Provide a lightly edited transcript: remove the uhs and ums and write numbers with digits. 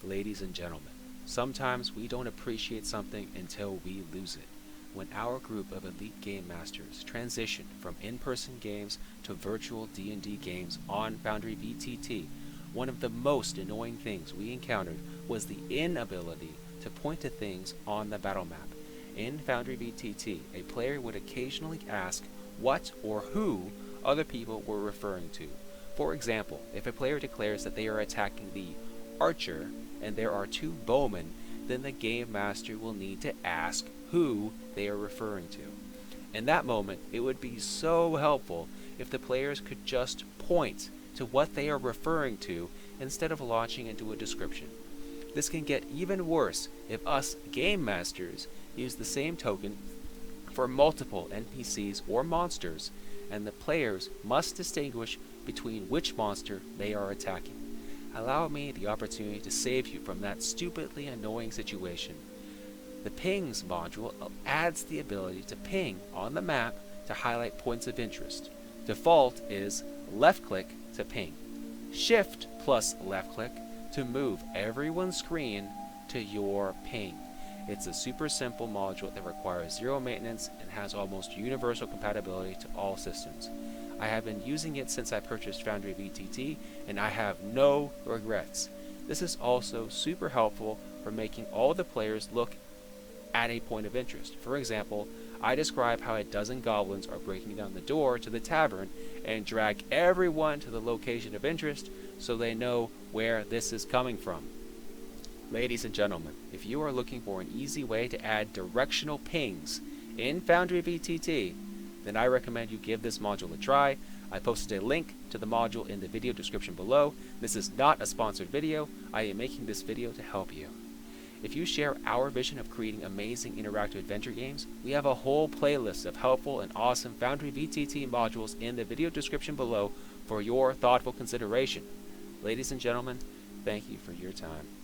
Ladies and gentlemen, sometimes we don't appreciate something until we lose it. When our group of elite game masters transitioned from in-person games to virtual D&D games on FoundryVTT, one of the most annoying things we encountered was the inability to point to things on the battle map. In FoundryVTT, a player would occasionally ask what or who other people were referring to. For example, if a player declares that they are attacking the archer and there are two bowmen, then the game master will need to ask who they are referring to. In that moment, it would be so helpful if the players could just point to what they are referring to instead of launching into a description. This can get even worse if us game masters use the same token for multiple NPCs or monsters, and the players must distinguish between which monster they are attacking. Allow me the opportunity to save you from that stupidly annoying situation. The Pings module adds the ability to ping on the map to highlight points of interest. Default is left-click to ping. Shift plus left-click to move everyone's screen to your ping. It's a super simple module that requires zero maintenance and has almost universal compatibility to all systems. I have been using it since I purchased FoundryVTT, and I have no regrets. This is also super helpful for making all the players look at a point of interest. For example, I describe how a dozen goblins are breaking down the door to the tavern and drag everyone to the location of interest so they know where this is coming from. Ladies and gentlemen, if you are looking for an easy way to add directional pings in FoundryVTT, then I recommend you give this module a try. I posted a link to the module in the video description below. This is not a sponsored video. I am making this video to help you. If you share our vision of creating amazing interactive adventure games, we have a whole playlist of helpful and awesome FoundryVTT modules in the video description below for your thoughtful consideration. Ladies and gentlemen, thank you for your time.